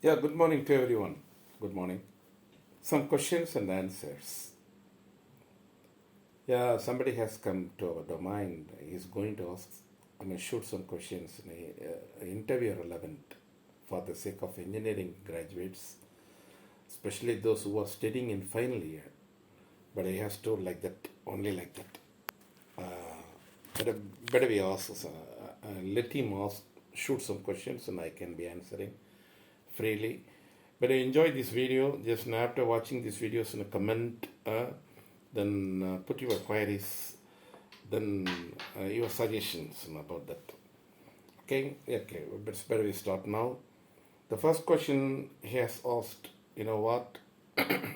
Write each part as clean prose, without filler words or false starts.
Yeah, good morning to everyone. Good morning. Some questions and answers. Yeah, somebody has come to our domain. He's going to ask, shoot some questions in a interview relevant for the sake of engineering graduates, especially those who are studying in final year. But he has told like that, only like that. Better, better we ask, let him ask, shoot some questions and I can be answering freely. But I enjoy this video. Just after watching this videos, in a comment, then put your queries, then your suggestions about that. Okay, okay. But it's better we start now. The first question he has asked, you know what? That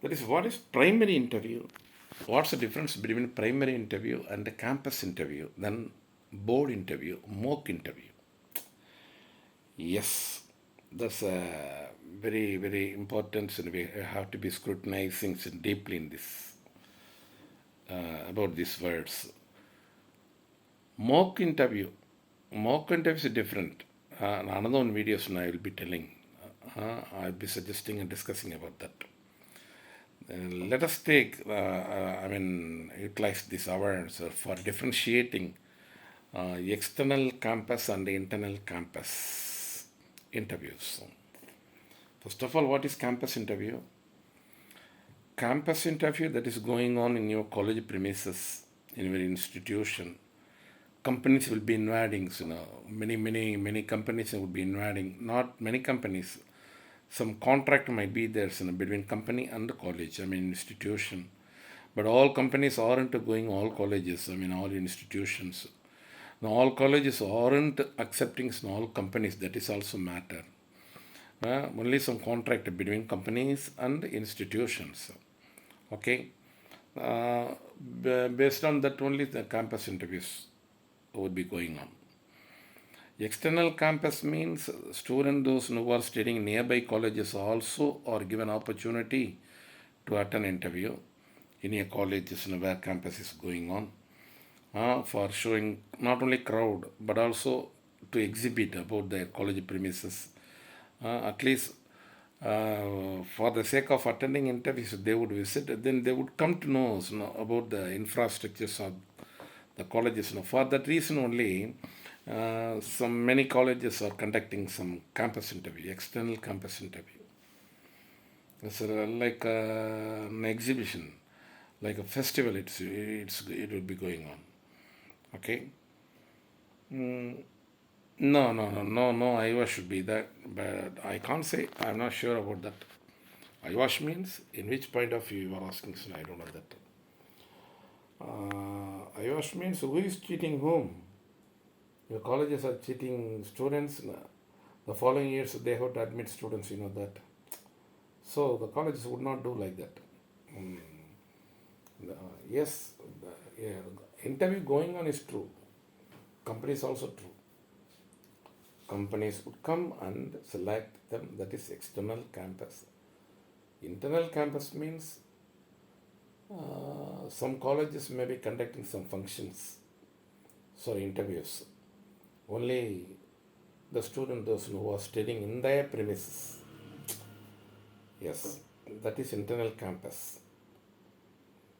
is, what is primary interview? What's the difference between primary interview and the campus interview? Then board interview, mock interview. Yes, that's very, very important, and we have to be scrutinizing deeply in this about these words. Mock interview. Mock interview is different. Another one videos I will be telling. I'll be suggesting and discussing about that. Let us take, utilize this awareness for differentiating external campus and the internal campus interviews. First of all, what is campus interview? Campus interview that is going on in your college premises, in your institution. Companies will be inviting, many companies will be inviting. Not many companies. Some contract might be there, between company and the college, institution. But all companies aren't going all colleges, all institutions. Now, all colleges aren't accepting all companies, that is also matter. Only some contract between companies and institutions. Okay. Based on that, only the campus interviews would be going on. External campus means students those who are studying nearby colleges also are given opportunity to attend interview in a college where campus is going on, for showing not only crowd but also to exhibit about their college premises. At least for the sake of attending interviews, they would visit, then they would come to know, about the infrastructures of the colleges. For that reason only, some many colleges are conducting some campus interview, external campus interview. It's like an exhibition, like a festival. It will be going on. Okay. No. IVA should be that, but I can't say. I'm not sure about that. IVAsh means in which point of view you are asking, so I don't know that. IVAsh means who is cheating whom? Your colleges are cheating students. The following years they have to admit students, you know that. So the colleges would not do like that. Yes, the interview going on is true. Company is also true. Companies would come and select them. That is external campus. Internal campus means some colleges may be conducting some functions, sorry, interviews. Only the student, those who are studying in their premises. Yes, that is internal campus.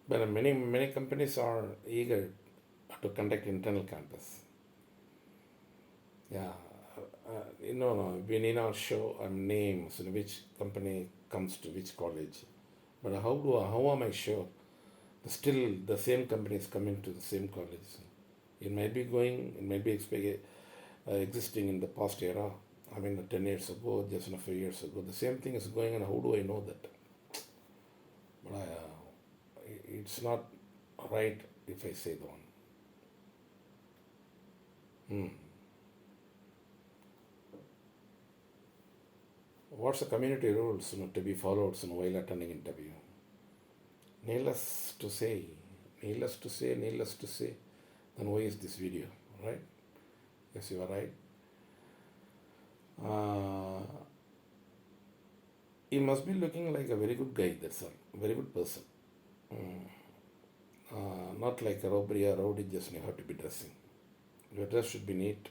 But many companies are eager to conduct internal campus. Yeah, we need not show names, which company comes to which college. But how am I sure? Still, the same company is coming to the same college. It might be existing in the past era. 10 years ago, just a few years ago. The same thing is going on. How do I know that? But it's not right if I say the one. What's the community rules to be followed while attending interview? Needless to say, then why is this video, right? Yes, you are right. He must be looking like a very good guy, that's all. Very good person. Not like a robbery or rowdy, just you have to be dressing. Your dress should be neat.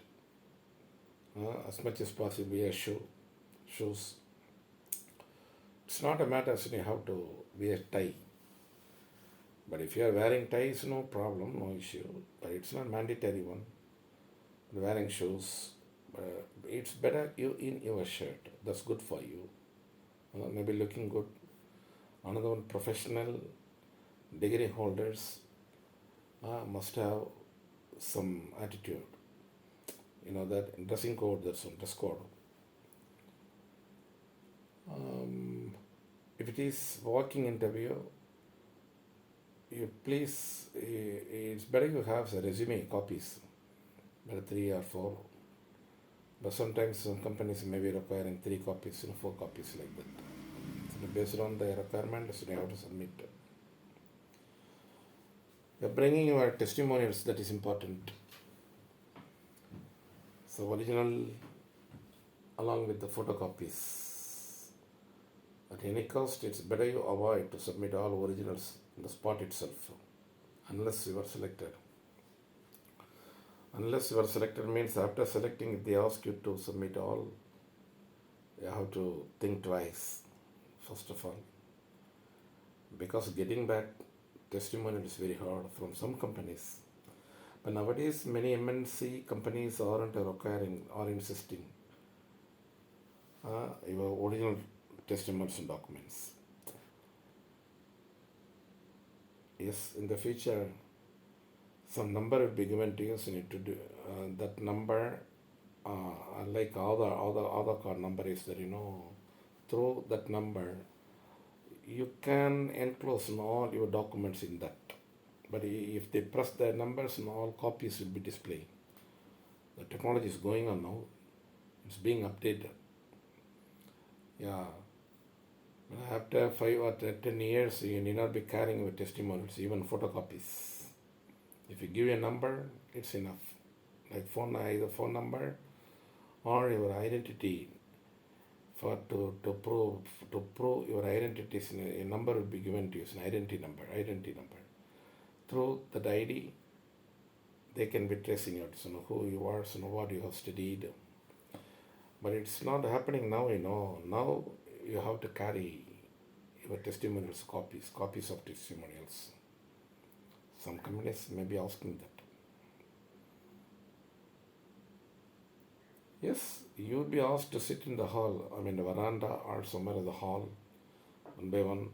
as much as possible wear shoes. It's not a matter of you have to wear tie. But if you are wearing ties, no problem, no issue. But it's not mandatory one. Wearing shoes, it's better you in your shirt. That's good for you. Maybe looking good. Another one, professional degree holders must have some attitude. That dressing code, that's one dress code. If it is working interview, you please, it's better you have the resume copies, better 3 or 4. But sometimes some companies may be requiring 3 copies, 4 copies like that. So based on the requirements, you have to submit. You're bringing your testimonials, that is important. So original along with the photocopies. At any cost, it's better you avoid to submit all originals in the spot itself, unless you are selected. Unless you are selected means after selecting, if they ask you to submit all, you have to think twice, first of all. Because getting back testimonial is very hard from some companies. But nowadays, many MNC companies aren't requiring or insisting your original testimonials and documents. Yes, in the future, some number will be given to you, so you need to do that number, like other card number is there, through that number, you can enclose all your documents in that. But if they press the numbers, all copies will be displayed. The technology is going on now. It's being updated. Yeah. After 5 or 10 years, you need not be carrying your testimonials, even photocopies. If you give a number, it's enough. Like either phone number or your identity. To prove your identity, a number will be given to you. It's an identity number. Through that ID, they can be tracing out, who you are, what you have studied. But it's not happening now, Now you have to carry your testimonials, copies of testimonials. Some companies may be asking that. Yes, you will be asked to sit in the hall, the veranda or somewhere in the hall, one by one.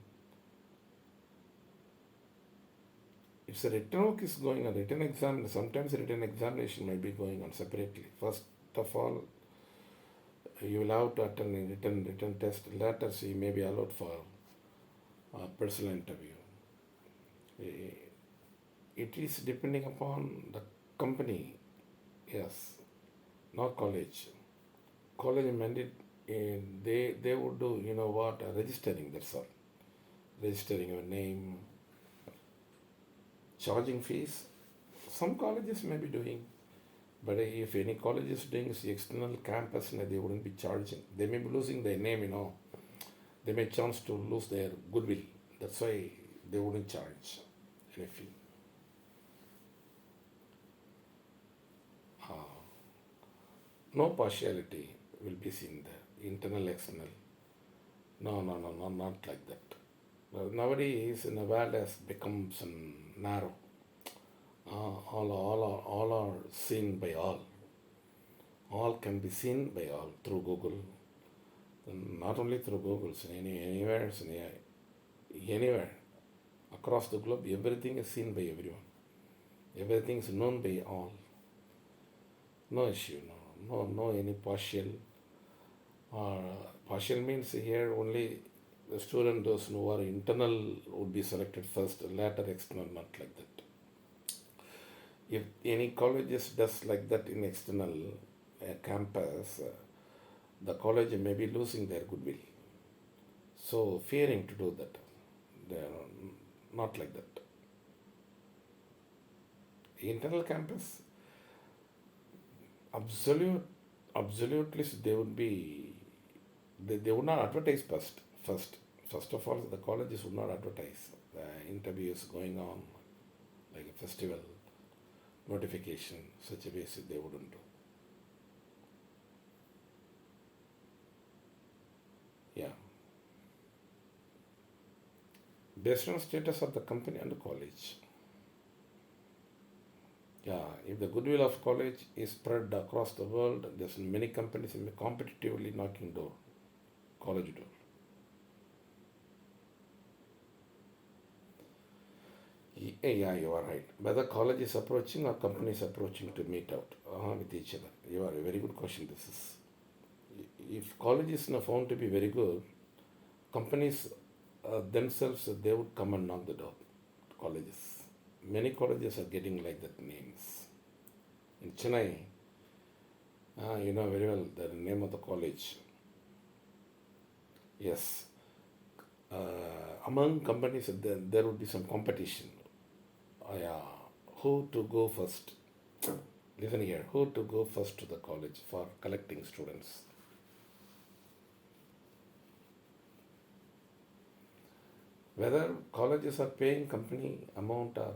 If the written work is going on, written exam, sometimes written examination might be going on separately. First of all, you will have to attend a written test. Later, you may be allowed for a personal interview. It is depending upon the company, yes, not college. College mandate, they would do, registering, that's all. Registering your name, charging fees. Some colleges may be doing, but if any college is doing external campus, they wouldn't be charging. They may be losing their name, They may chance to lose their goodwill. That's why they wouldn't charge any fee. No partiality will be seen there, internal, external. No, not like that. But nowadays, the world has become narrow. All are seen by all. All can be seen by all through Google. And not only through Google, anywhere across the globe, everything is seen by everyone. Everything is known by all. No issue, no any partial. Partial means here only the student, those who are internal would be selected first, later external, not like that. If any colleges does like that in external campus, the college may be losing their goodwill. So fearing to do that, they are not like that. Internal campus, absolutely they would be, they would not advertise first of all, the colleges would not advertise the interviews going on like a festival notification, such a basis they wouldn't do. based on status of the company and the college. Yeah, if the goodwill of college is spread across the world, there's many companies competitively knocking door, college door. Yeah, you are right. Whether college is approaching or company is approaching to meet out with each other. You are a very good question. This is, if college is now found to be very good, companies themselves they would come and knock the door. Colleges, many colleges are getting like that names. In Chennai, you know very well the name of the college. Yes, among companies there would be some competition. Yeah, who to go first? Listen here, who to go first to the college for collecting students? Whether colleges are paying company amount or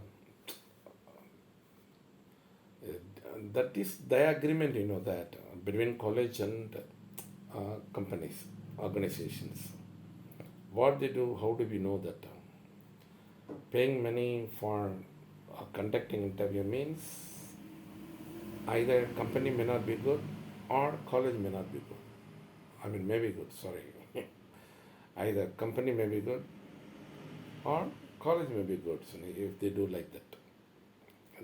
that is the agreement, you know, that between college and companies, organizations. What they do, how do we know that? Paying money for conducting interview means either company may not be good or college may not be good. I mean, may be good, sorry. Either company may be good or college may be good, so if they do like that.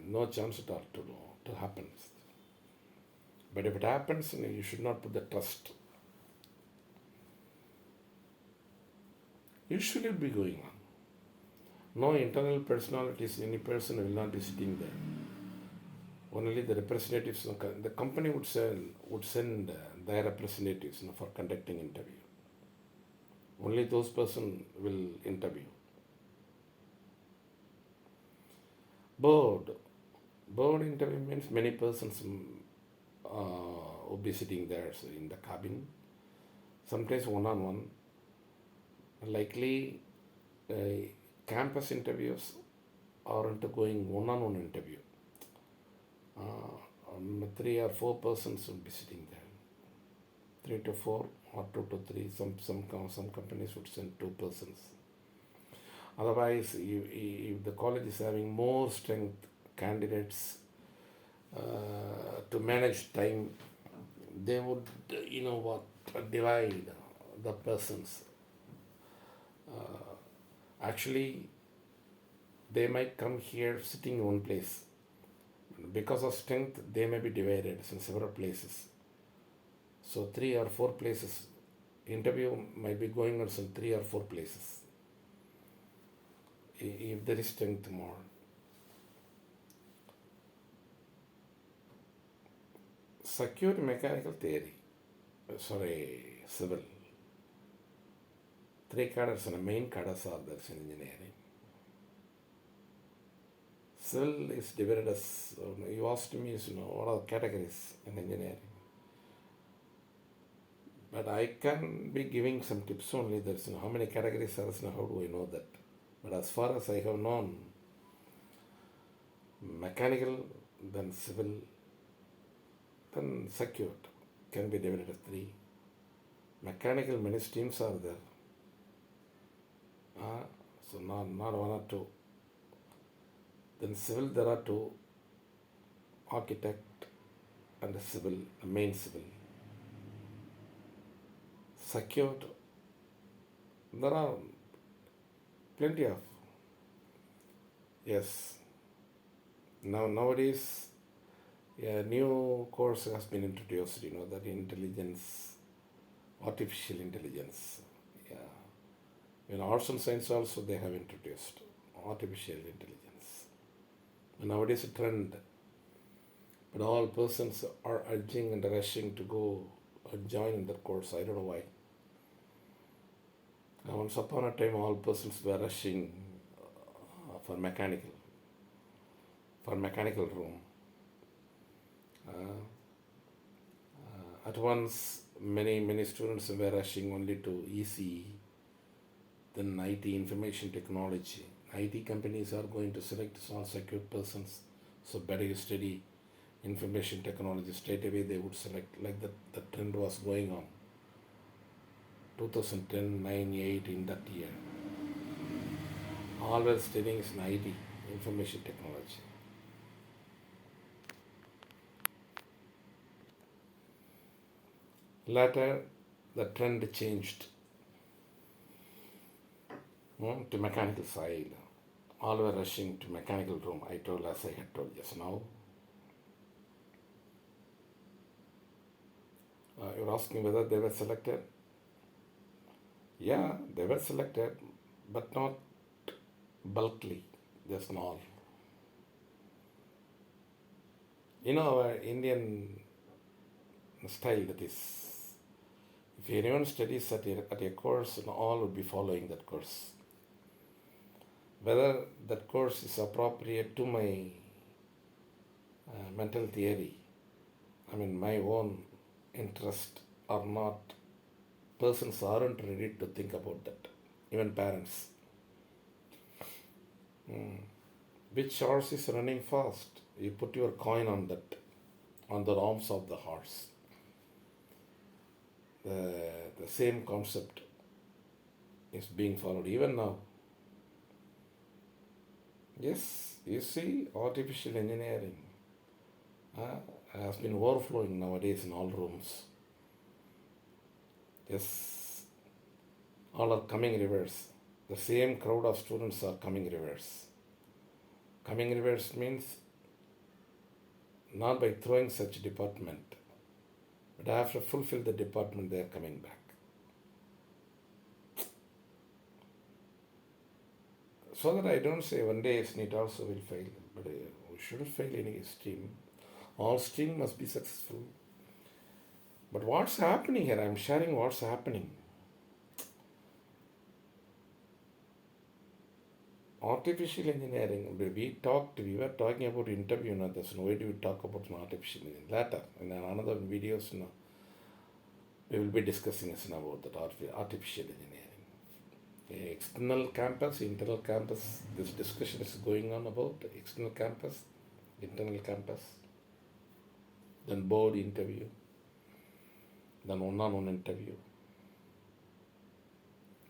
No chance at all to happen. But if it happens, you should not put the trust. Usually it will be going on. No internal personalities, any person will not be sitting there. Only the representatives, the company would send their representatives for conducting interview. Only those person will interview. Board interview means many persons will be sitting there in the cabin. Sometimes one-on-one. Likely campus interviews are into going one-on-one interview. 3 or 4 persons will be sitting there. 3 to 4 or 2 to 3. Some companies would send 2 persons. Otherwise, if the college is having more strength candidates to manage time, they would, divide the persons. Actually, they might come here sitting in one place. Because of strength, they may be divided in several places. So 3 or 4 places. Interview might be going on some 3 or 4 places. If there is strength more. Secure mechanical theory. Civil. 3 cadres and main cadres are there in engineering. Civil is divided as, you asked me, what are the categories in engineering? But I can be giving some tips only. There's how many categories are there, how do I know that? But as far as I have known, mechanical, then civil, then secured can be divided as 3. Mechanical, many streams are there. So not 1 or 2. Then civil, there are 2, architect and civil, the main civil. Secured, there are plenty of. Yes. Nowadays, a new course has been introduced, that intelligence, artificial intelligence. Yeah. In arts and science also they have introduced artificial intelligence. Nowadays a trend. But all persons are urging and rushing to go join in that course. I don't know why. Once upon a time, all persons were rushing for mechanical room. At once, many students were rushing only to ECE, then IT, information technology. IT companies are going to select all secure persons, so better you study information technology. Straight away they would select, like that. The trend was going on. 2010, 9, 8 in that year. always studying is in IT, information technology. Later, the trend changed to mechanical side. All were rushing to mechanical room. I told, as I had told just now. You're asking whether they were selected. Yeah, they were selected, but not bulkily. They're small. You know our Indian style, that is, if anyone studies at a course, all would be following that course. Whether that course is appropriate to my mental theory, I mean my own interest or not, persons aren't ready to think about that, even parents. Which horse is running fast? You put your coin on that, on the arms of the horse. The same concept is being followed even now. Yes, you see, artificial engineering has been overflowing nowadays in all rooms. Yes, all are coming reverse. The same crowd of students are coming reverse. Coming reverse means not by throwing such department, but after fulfill the department, they are coming back. So that I don't say one day SNEET also will fail, but we shouldn't fail any stream. All stream must be successful. But what's happening here? I'm sharing what's happening. Artificial engineering, we were talking about interview, why do we talk about artificial engineering? Later, in another videos, we will be discussing about that artificial engineering. External campus, internal campus, this discussion is going on about external campus, internal campus, then board interview, then one-on-one interview,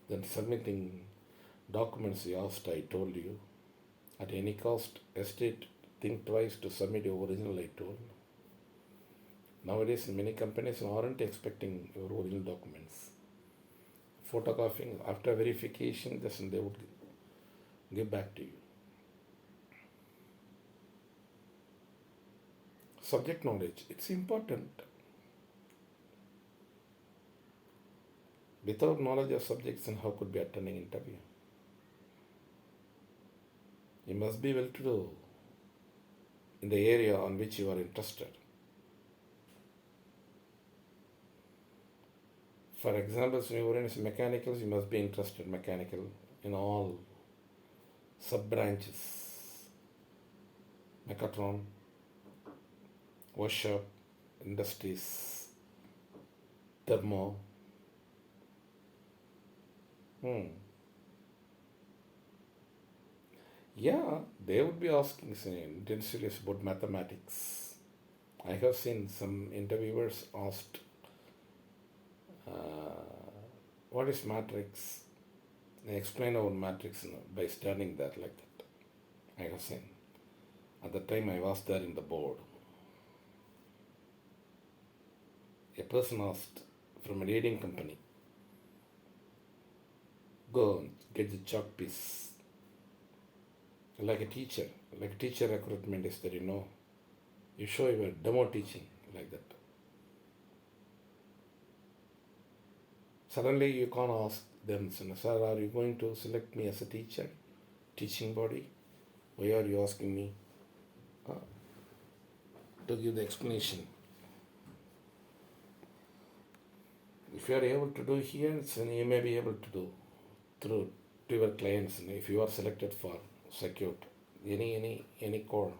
then submitting documents you asked, I told you. At any cost, estate, think twice to submit your original, I told. Nowadays, many companies aren't expecting your original documents. Photocopying, after verification, they would give back to you. Subject knowledge, it's important. Without knowledge of subjects, and how could be attending interview? You must be well to do in the area on which you are interested. For example, when you are in mechanicals, you must be interested in mechanical in all sub-branches. Mechatronics, workshop, industries, thermo. Yeah, they would be asking intensively about mathematics. I have seen some interviewers asked, what is matrix? They explain about matrix by studying that like that. I have seen. At the time I was there in the board. A person asked from a leading company, go and get the chalk piece. Like a teacher recruitment is there, you show your demo teaching like that. Suddenly you can't ask them, sir, are you going to select me as a teacher, teaching body? Why are you asking me to give the explanation? If you are able to do here, you may be able to do through to your clients. If you are selected for circuit, any core,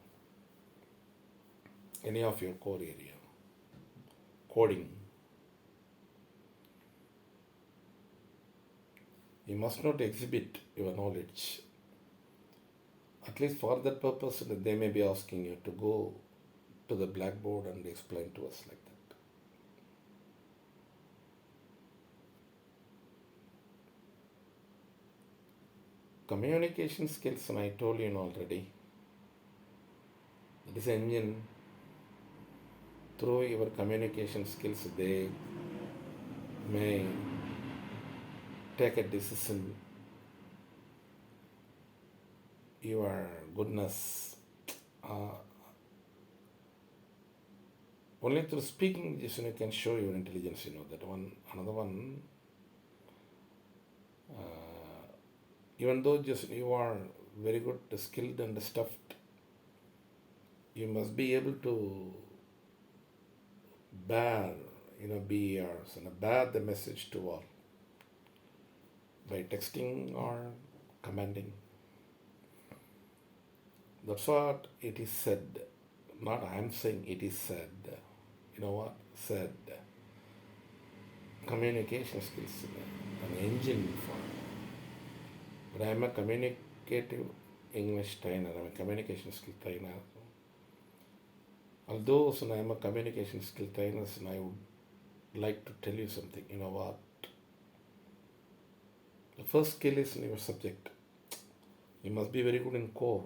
any of your core area, coding, you must not exhibit your knowledge. At least for that purpose, they may be asking you to go to the blackboard and explain to us like that. communication skills, and I told you already, it is an engine. Through your communication skills, they may take a decision. Your goodness, uh, only through speaking just you can show your intelligence. That one. Another one, even though just you are very good, skilled and stuffed, you must be able to bear, BERs, and bear the message to all by texting or commanding. That's what it is said. Not I am saying, it is said. You know what? Said. Communication skills, an engine for. But I am a communicative English trainer. I am a communication skill trainer. Although I am a communication skill trainer, and I would like to tell you something. You know what? The first skill is in your subject. You must be very good in core.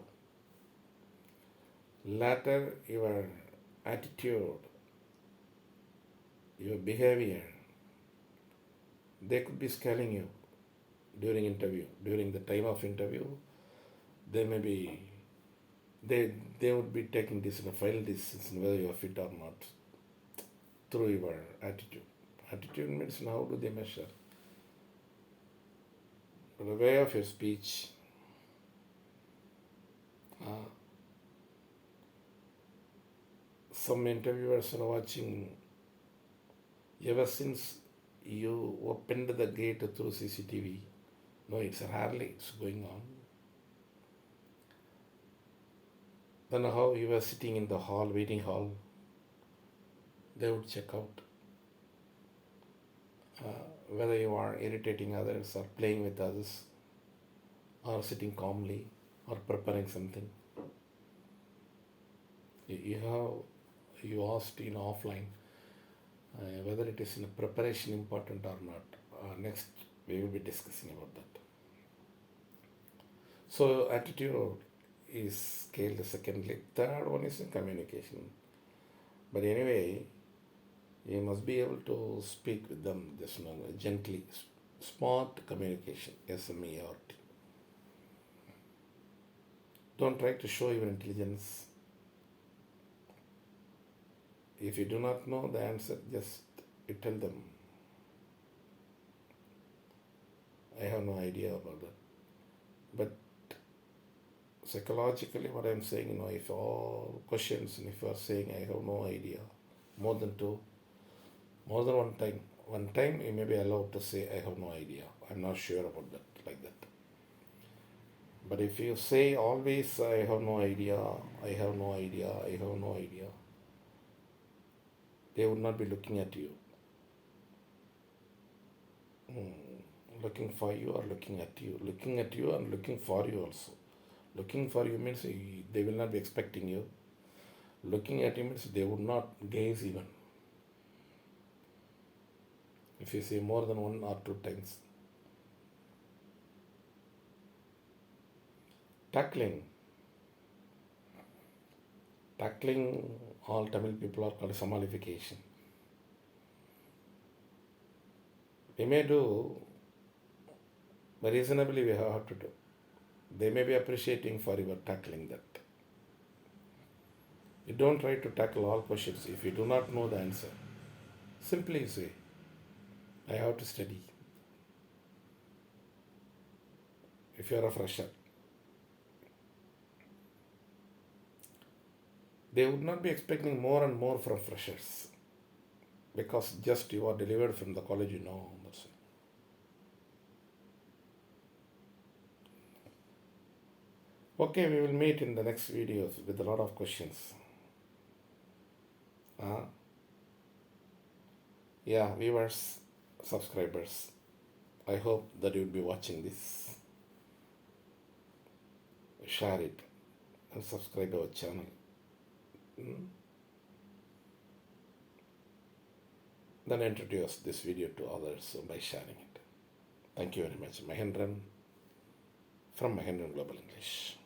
Later, your attitude, your behavior, they could be scaling you during interview. During the time of interview, they may be, they would be taking this in a final decision whether you are fit or not through your attitude. Attitude means how do they measure? The way of your speech, some interviewers are watching. Ever since you opened the gate through CCTV, no, it's rarely it's going on. Then how you were sitting in the hall, waiting hall, they would check out whether you are irritating others or playing with others or sitting calmly or preparing something. You asked offline whether it is in a preparation important or not. Next we will be discussing about that. So attitude is scaled secondly. Third one is in communication. But anyway, you must be able to speak with them just gently. Smart communication, SMART. Don't try to show your intelligence. If you do not know the answer, just you tell them, I have no idea about that. But psychologically, what I am saying, if all questions, and if you are saying I have no idea, more than one time you may be allowed to say I have no idea, I'm not sure about that, like that. But if you say always I have no idea, I have no idea, I have no idea, they would not be looking at you. Looking for you or looking at you. Looking at you and looking for you also. Looking for you means they will not be expecting you. Looking at you means they would not gaze even. If you say more than 1 or 2 times. Tackling, all Tamil people are called samalification. We may do, but reasonably we have to do. They may be appreciating for your tackling that. You don't try to tackle all questions if you do not know the answer. Simply say, I have to study. If you are a fresher, they would not be expecting more and more from freshers because just you are delivered from the college, that's it. Okay, we will meet in the next videos with a lot of questions. Viewers, subscribers, I hope that you will be watching this. Share it and subscribe to our channel. Then introduce this video to others by sharing it. Thank you very much. Mahendiran from Mahendiran Global English.